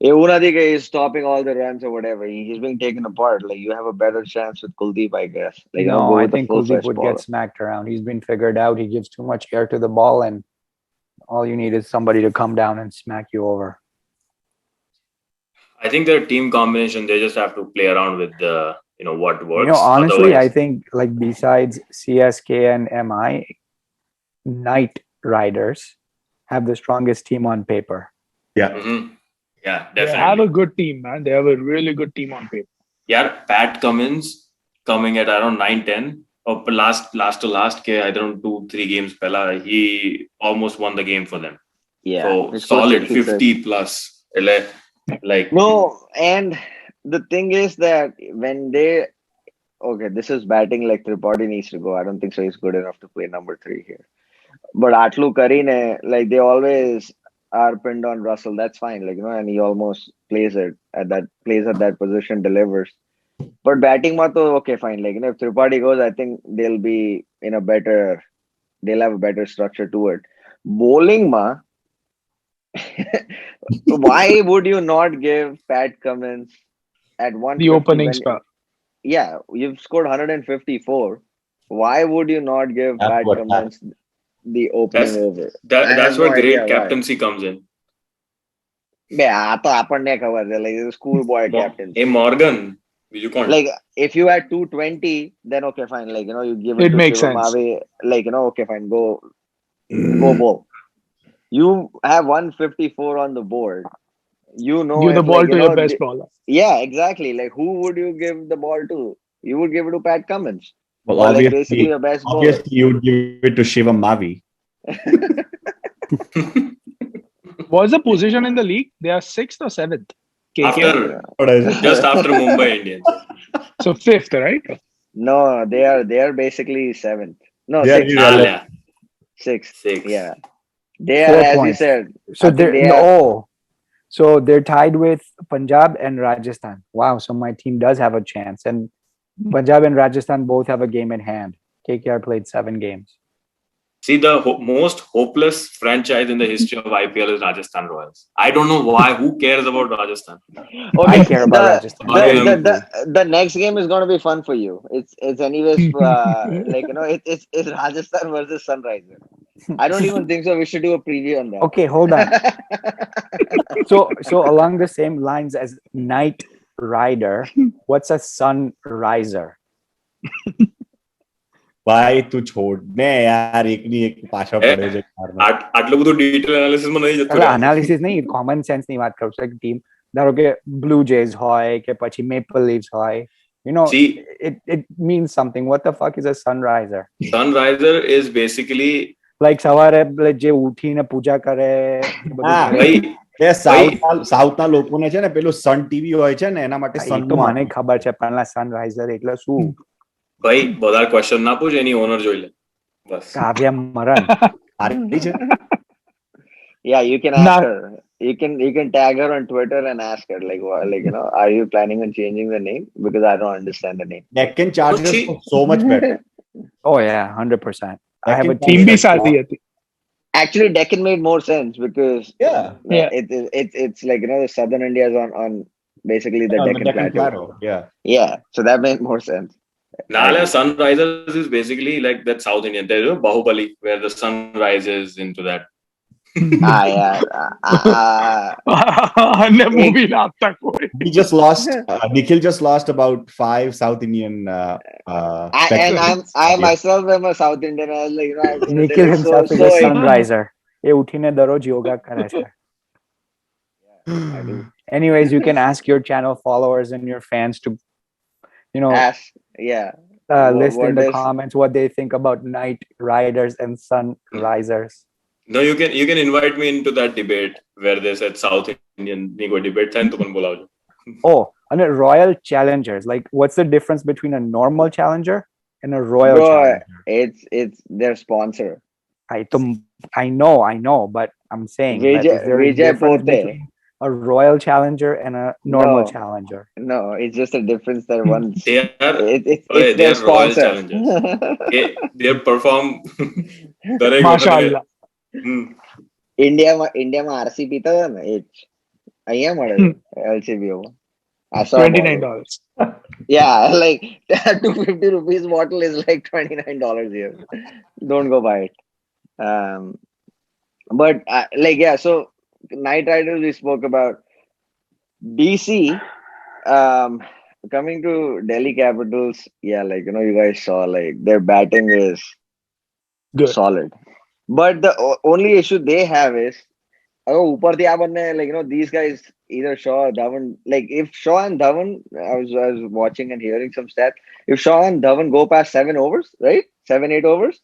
Unadika is stopping all the runs or whatever. He's being taken apart. Like you have a better chance with Kuldeep, I guess. Like No, go I with the think Kuldeep full-fledged would baller. get smacked around. He's been figured out. He gives too much air to the ball, and all you need is somebody to come down and smack you over. I think their team combination, they just have to play around with the what works. Honestly, I Otherwise- think like besides CSK and MI, Knight Riders have the strongest team on paper. Mhm. Yeah, They definitely. have a good team, man. They have a really good team on paper. Yeah, Pat Cummins coming at around 9-10 or last to last I don't know 2-3 games pehla he almost won the game for them. Yeah. So He scored solid 66. 50 plus Like No, and the thing is that when they okay, this is batting like Tripathi needs to go. I don't think so. He's good enough to play number three here. But Atlu Karine, like they always are pinned on Russell. That's fine, like and he almost plays at that position, delivers. But batting mato okay, fine. Like if Tripathi goes, I think they'll have a better structure to it. Bowling ma, why would you not give Pat Cummins at The 150 opening when spot. yeah, you've scored 154. Why would you not give That's Pat what Cummins the opening that's over? I have that's no where idea great why. captaincy comes in. Yeah, तो આપણને ખબર છે like schoolboy captains. Hey Morgan, you can't. Like if you had 220, then okay, fine. Like you give it It to makes Shivam sense. Ave. Like okay, fine. Go bowl. You have 154 on the board. Give the If ball like to your best bowler. yeah, exactly. Like who would you give the ball to? You would give it to Pat Cummins, Well, or like basically your best bowler. obviously you would give it to Shivam Mavi. What's the position in the league? They are 6th or 7th. KKR? After What is it? just after Mumbai Indians. So 5th, right? No, they are basically seventh. No, They are sixth. irrelevant. Yeah, Sixth. six. Yeah. They are, 4 as you points. said. So I think they're they are. so they're tied with Punjab and Rajasthan. Wow, so my team does have a chance, and Punjab and Rajasthan both have a game in hand. KKR played 7 games. See, the most hopeless franchise in the history of IPL is Rajasthan Royals. I don't know why. Who cares about Rajasthan? Okay. I care about Rajasthan. The next game is going to be fun for you. It's anyways like it's Rajasthan versus Sunriser. I don't even think so. We should do a preview on that. Okay, hold on. So along the same lines as Knight Rider, what's a sunriser? ભાઈ તું છોડ ને યાર એકની એક પાછળ પડ્યો છે યાર. આટલું બધું ડિટેલ એનાલિસિસ માં નહીં જતું એટલે રહે. analysis નહીં, common sense ની વાત કરું છું. એક ટીમ ધારો કે Blue Jays હોય કે પછી Maple Leafs હોય, See, it means something. What the fuck is a sunriser? Sunriser is basically Like સવારે જે ઉઠીને પૂજા કરે એ બધું કરે. ભાઈ એ સાઉથના લોકોને છે ને પેલું સન ટીવી હોય છે ને એના માટે એ તો મને ખબર છે પણ સનરાઈઝર એટલે શું? ભાઈ બધા ક્વેશ્ચન ના પૂછ એની ઓનર જોઈ લે બસ. કાવ્યા મરન. Yeah, you can ask her. You can tag her on Twitter and ask her are you planning on changing the name, because I don't understand the name. Deccan charges so much better. Oh yeah, 100%. I have a Team team. भी साथी है. Actually, Deccan made more sense because Yeah. it's like the southern India is on basically the Deccan Plateau. Yeah, so that made more sense. Nala Sunrisers is basically like that South Indian. There is Bahubali, where the sun rises into that. movie लगता कोई. He just lost. Nikhil just lost about 5 South Indian. And I myself am a South Indian. I was like, I was gonna Nikhil say, like, himself is so a sunriser. એ ઉઠીને દરરોજ યોગા કરે છે. I do. Anyways, you can ask your channel followers and your fans to, Ask, yeah. list in the comments what they think about night riders and sunrisers. No, you can invite me into that debate where they said South Indian nego debate था तो कौन बोला हो. Oh, and a royal challengers. Like, what's the difference between a normal challenger and a royal challenger? It's their sponsor. I know, but I'm saying that is there a difference between a royal challenger and a normal challenger? No, it's just a difference that one's They are it's they their are royal sponsor. challengers. they perform. माशाल्लाह. ઇન્ડિયામાં RC પીતા હતા ને એ અહીંયા મળે LCBO માં. $29. Yeah, like 250 rupees bottle is like $29 here. Don't go buy it. But so Night Riders we spoke about. DC, coming to Delhi Capitals, yeah, you guys saw their batting is Good. solid. But the only issue they have is these guys, either Shaw or Dhawan, if Shaw and Dhawan, I was watching and hearing some stats, if Shaw and Dhawan go past 7 overs, right? 7-8 overs,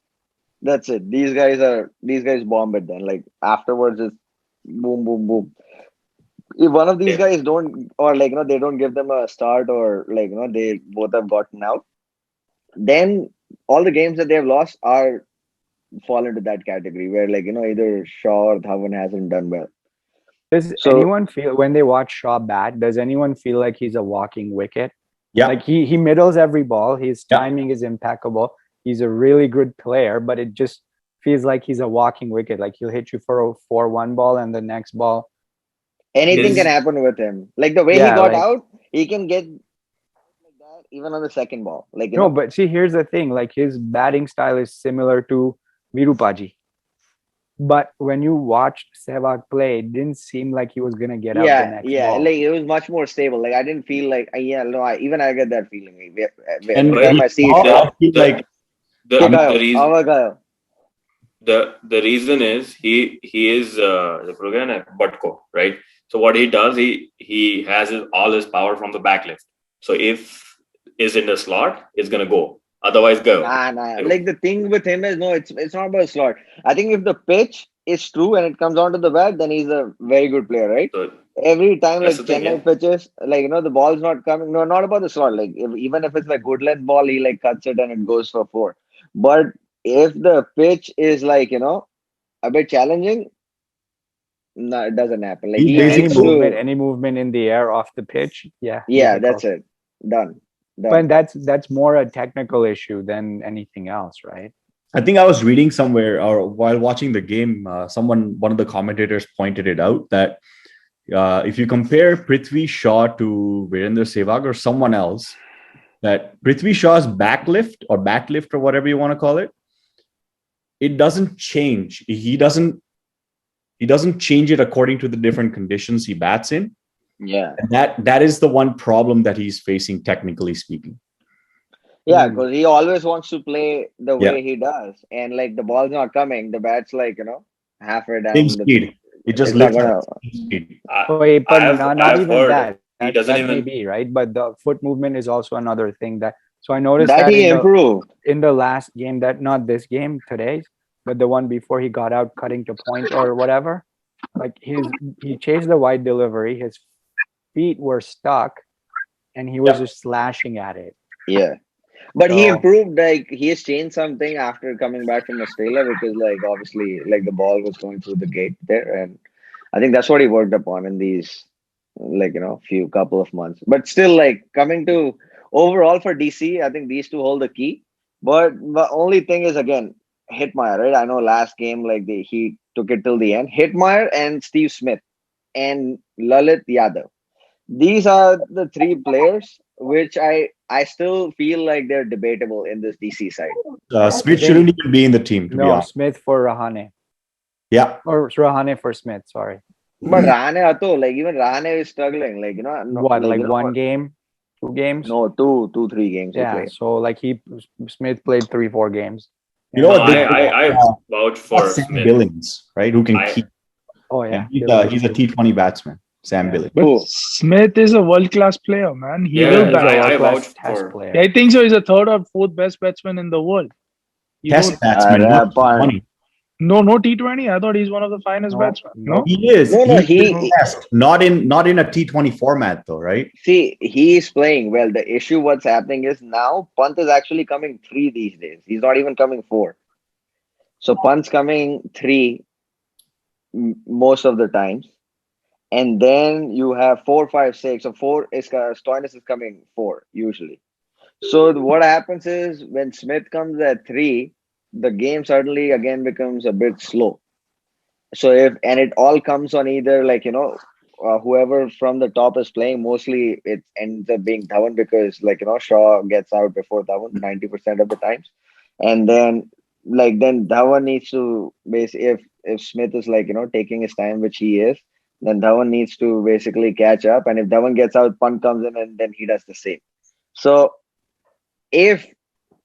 that's it. These guys bomb it then. Afterwards it's boom, boom, boom. If one of these Yeah. guys don't, or like they don't give them a start, or like they both have gotten out, then all the games that they have lost are fall into that category where like either Shaw or Dhawan hasn't done well. Does So anyone feel when they watch Shaw bat? Does anyone feel like he's a walking wicket? Yeah. Like he middles every ball. His Yeah. timing is impeccable. He's a really good player, but it just feels like he's a walking wicket. Like he'll hit you for a 4-1 ball, and the next ball, anything can His happen with him. Like the way he yeah, got like out, he can get like that even on the second ball. Like no. But see, here's the thing: like his batting style is similar to Virupaji. But when you watched Sehwag play, it didn't seem like he was gonna get out the next yeah, ball. like it was much more stable. Like I didn't feel like yeah, no, I get that feeling. And Every time I see Shaw, Shaw, I feel the like the I mean, the reason our guy. the reason is he is the program Butko, right? So what he does, he has all his power from the back left. So if is in the slot, it's gonna go. Otherwise, go. Nah. Like the thing with him is no, it's not about slot. I think if the pitch is true and it comes onto the bat, then he's a very good player, right? So Every time like that's the thing, Chennai yeah. pitches, like the ball's not coming. No, not about the slot. Like even if it's like good length ball, he like cuts it and it goes for four. But if the pitch is like a bit challenging, no, it doesn't happen. Like he he Yeah, basically needs to. any movement in the air off the pitch, yeah, Yeah, getting that's close. it. Done. But that's more a technical issue than anything else, right? I think I was reading somewhere or while watching the game, one of the commentators pointed it out that if you compare Prithvi Shaw to Virendra Sehwag or someone else, that Prithvi Shaw's backlift or batlift or whatever you want to call it doesn't change. He doesn't change it according to the different conditions he bats in. Yeah. And that is the one problem that he's facing, technically speaking. Yeah, Hmm. because he always wants to play the Yeah. way he does, and like the ball's not coming, the bat's like halfway Same down. speed. It just It's not lifts at gonna. the same speed. Wait, but not I've even heard that. he That doesn't that may even be right, but the foot movement is also another thing that. So I noticed That that he improved. in the last game, that not this game today's, but the one before he got out cutting to point or whatever. Like he chased the wide delivery, his feet were stuck, and he was Yeah. just slashing at it. Yeah, but he So improved. Like he has changed something after coming back from Australia because like obviously like the ball was going through the gate there, and I think that's what he worked upon in these like few couple of months. But still, like coming to overall for DC, I think these two hold the key. But the only thing is again Hitmeyer, right? I know last game like he took it till the end. Hitmeyer and Steve Smith and Lalit Yadav. These are the three players which I still feel like they're debatable in this DC side. Smith I shouldn't think even be in the team, to be no, honest. Smith for Rahane Yeah. or Rahane for Smith. Sorry, But Rahane Ato, like even Rahane is struggling. Like what like one game, 2 games? no, two, 3 games he Yeah, played. so like Smith played 3-4 games. You know no, what? They I vouch for Sam Smith. Billings, right? Who can I- keep. Oh yeah, And Billings. he's a T20 batsman, Sam Yeah. Billings. But Who? Smith is a world class player, man. He Yeah, will He's a bat. I world-class vouch test for- player. Yeah, I think so. He's the third or fourth best batsman in the world. He Test will- batsman, not Pun. T20. no T20. I thought he's one of the finest No, batsmen. No, He is. No, He's he test, not in a T20 format, though, right? see he is playing well. The issue what's happening is now Pant is actually coming 3 these days. He's not even coming 4. So Pant's coming 3 most of the times. And then you have 4, 5, 6. So 4 is Stoinis is coming 4 usually. So what happens is when Smith comes at 3, the game suddenly again becomes a bit slow. So it all comes on either like whoever from the top is playing. Mostly it ends up being Dhawan because like Shaw gets out before Dhawan 90% of the times, and then Dhawan needs to if Smith is like taking his time, which he is, then Dhawan needs to basically catch up, and if Dhawan gets out, Pant comes in and then he does the same. So if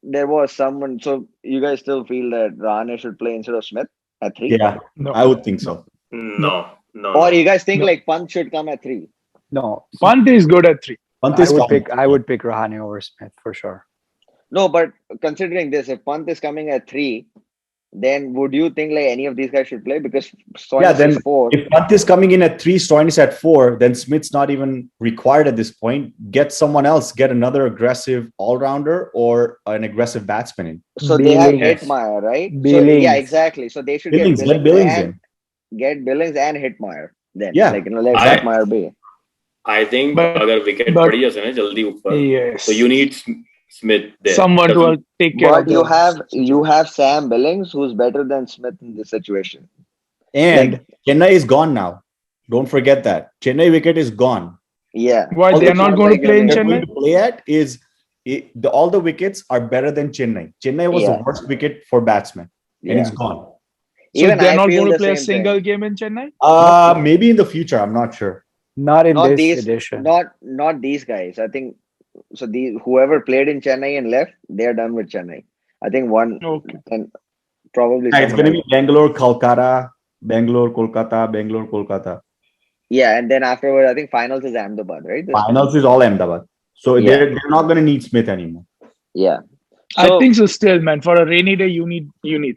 there was someone, so you guys still feel that Rahane should play instead of Smith at 3? Yeah, no. I would think so. No. Or you guys think No. like Pant should come at 3? No, Pant is good at 3. Pant I is coming. would pick Rahane over Smith for sure. No, but considering this, if Pant is coming at 3, then would you think like any of these guys should play? Because Yeah, Stoinis then is 4. if Pant is coming in at 3, Stoinis at 4, then Smith's not even required at this point. Get someone else, get another aggressive all-rounder or an aggressive batsman in. So they have Billings. Hitmeyer, right? So Billings. yeah, exactly. So they should Billings, get let Billings Billings and in. get Billings and Hitmeyer. Then Yeah. like let I- Hitmeyer be. I think But- अगर wicket but- पड़ी जैसे ना जल्दी ऊपर, Yes. so you need Smith there. Someone Because to take care of But you the have Sam Billings, who's better than Smith in this situation. And Chennai is gone now. Don't forget that. Chennai wicket is gone. Yeah. Why All they're the not not going like to play in any- They're going Chennai? to play at is all the wickets are better than Chennai. Chennai was Yeah. the worst wicket for batsmen, and Yeah. it's gone. So Even they're I not feel going to the play a same single thing. game in Chennai? Maybe in the future. I'm not sure. Not in Not this these edition. not these guys. I think so these whoever played in Chennai and left, they're done with Chennai. I think one Okay. and probably Yeah, it's someone going to else. be Bangalore, Kolkata, Bangalore, Kolkata, Bangalore, Kolkata. Yeah, and then afterward, I think finals is Ahmedabad, right? This time? Finals is all Ahmedabad. So Yeah. they're not going to need Smith anymore. Yeah. I So think so still, man. For a rainy day, you need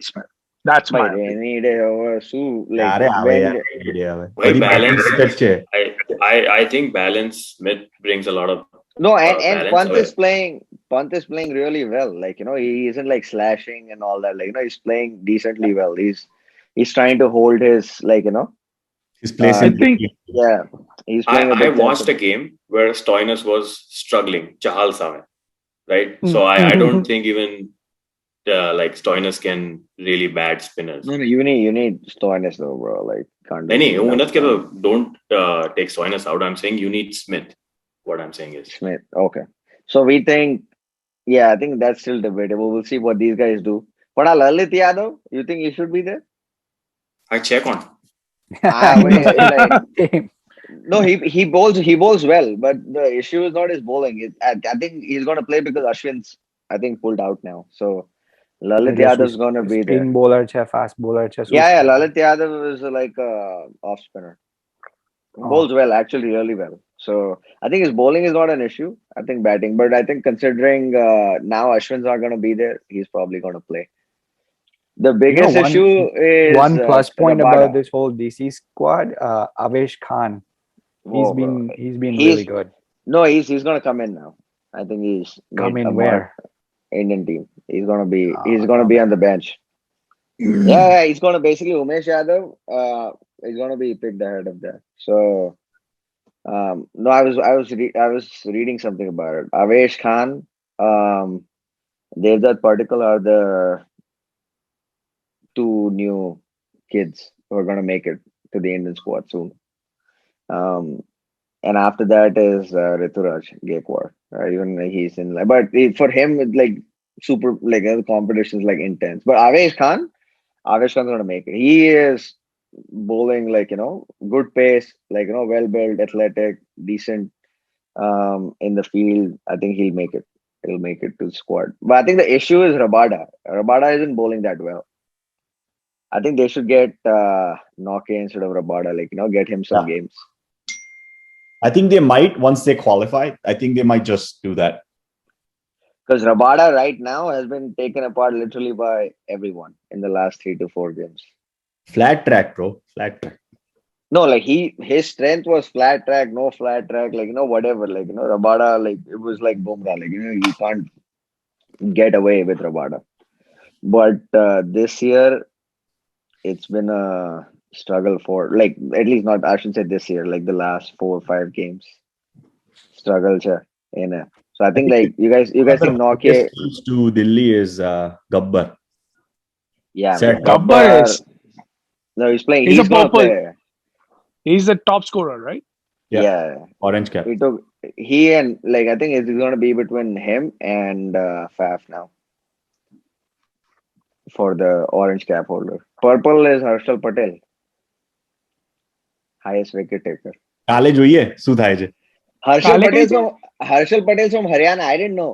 Smith. That's my by opinion. rainy day over Sue, like Yeah, when Why balance? balance. I think balance Smith brings a lot of no and balance Pant away. is playing really well. Like he isn't like slashing and all that. Like he's playing decently well. He's trying to hold his His place I in the think- team. yeah. He's playing a I bit watched a sensible. game where Stoinis was struggling, Chahal Same, right? Hmm. So I don't think even like Stoinis can really bat spinners. No, you need Stoinis though, bro. Like can't do Any, anything. don't take Stoinis out. I'm saying you need Smith. What I'm saying is Smith. Okay. So we think, yeah, I think that's still debatable. We'll see what these guys do. But Lalit Yadav, you think he should be there? I check on. No, he bowls well, but the issue is not his bowling. I think he's gonna play because Ashwin's pulled out now. So Lalit Yadav's gonna be there. Spin bowler, fast bowler, Yeah, Lalit Yadav is like a off spinner. Bowls well, actually, really well. So I think his bowling is not an issue. I think batting, but I think considering now Ashwin's not going to be there, he's probably going to play. The biggest issue is one plus point Rabada. about this whole DC squad. Avesh Khan, he's been really good. No, he's going to come in now. I think he's Come in where? Indian team. He's going to be on the bench. Yeah, he's going to basically Umesh Yadav. He's going to be picked ahead of that. So. No, I was reading something about it. Avesh Khan, Devdutt Patikal are the two new kids who are gonna make it to the Indian squad soon. And after that is Rituraj Gaikwad. Even he's in but for him it's like super the competition is like intense. But Avesh Khan's gonna make it. He is bowling good pace, well built, athletic, decent in the field. I think he'll make it. He'll make it to the squad. But I think the issue is Rabada. Rabada isn't bowling that well. I think they should get Noke instead of Rabada, get him some games. I think they might once they qualify. I think they might just do that. Because Rabada right now has been taken apart literally by everyone in the last 3 to 4 games. Flat track, bro. Flat track. No, his strength was flat track, no flat track, whatever. Rabada, it was like Bumrah, you can't get away with Rabada. But this year, it's been a struggle for, at least not, I shouldn't say this year, the last 4 or 5 games. Struggle, So I think, you guys think Noke. To Delhi is Gabbar. Yeah, Gabbar is. No, he's playing. He's a gonna purple. play. He's the top scorer, right? Yeah. Orange cap. He and I think it's going to be between him and Faf now for the orange cap holder. Purple is Harshal Patel, highest wicket taker. કાલે જોઈએ શું થાય છે Harshal Patel from Haryana. I didn't know.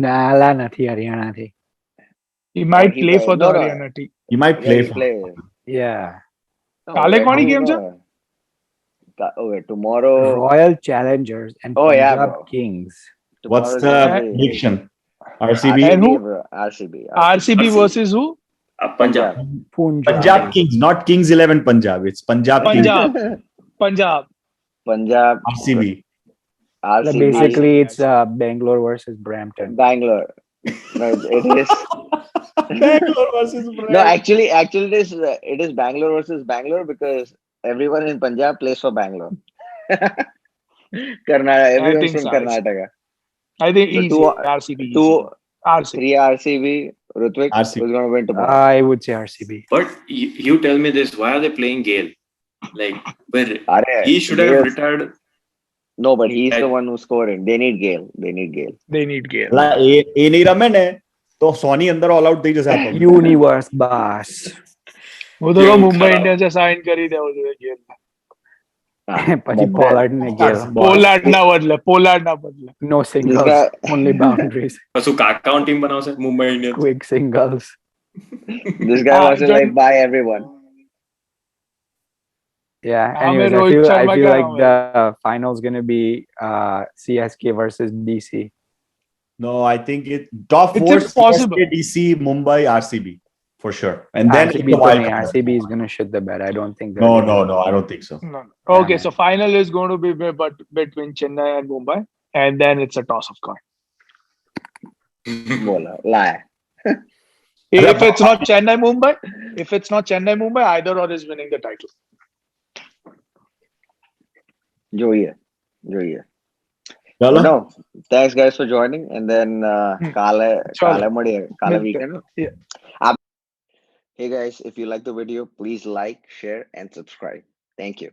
નાલા નથી હરિયાણાથી. He might play for the Haryana team. He might play for. Yeah. કાલે કોની game છે? Okay, tomorrow. Royal Challengers and Punjab Kings. What's the prediction? RCB. And who? bro. RCB. RCB RCB. versus who? Punjab. Punjab. Punjab Kings, not Kings 11 Punjab. It's Punjab Kings. Punjab. Punjab. Punjab. RCB. Like RCB. basically, it's Bangalore versus Brampton. Bangalore. No, it is. Bangalore versus No, actually, it is Bangalore versus Bangalore because everyone in Punjab plays for Bangalore. Karnataka. Everyone's think from so. Karnataka. I think So easy. RCB. Easy. two, RCB. 3 RCB. Rutvik RCB. who's going to win tomorrow. I would say RCB. But you tell me this: why are they playing Gale? Like, where Arey, he should have Gale's- retired. No, but he's the one who's scoring. They need Gale. They need Gale. એ નહીં રમે ને તો સોની અંદર all out થઈ જશે આ તો. Universe boss. वो तो Game मुंबई खराब. इंडियंस से साइन करी देવો જોઈએ Gale. પછી Pollard ને Gale. પોલાર્ડ ના બદલે. No singles, guy- only boundaries. શું કાકાઉન ટીમ બનાવશે Mumbai Indians? Quick singles. This guy wants to John- like buy everyone. Yeah. हमें Anyways, I Rohit feel Sharma का like नाम the final's gonna be CSK versus DC. No, I think it top It's 4 impossible. CSK, DC, Mumbai, RCB for sure. And then RCB, it's a wild card. RCB is gonna shit the bed. I don't think. No, I don't think so. No. Okay, so final is going to be between Chennai and Mumbai, and then it's a toss of coin. Bola, lie. If it's not Chennai Mumbai, either or is winning the title. जो ही है. चलो. No, thanks guys for joining. And then काले weekend. Yeah. Hey guys, if you like the video, please like, share, and subscribe. Thank you.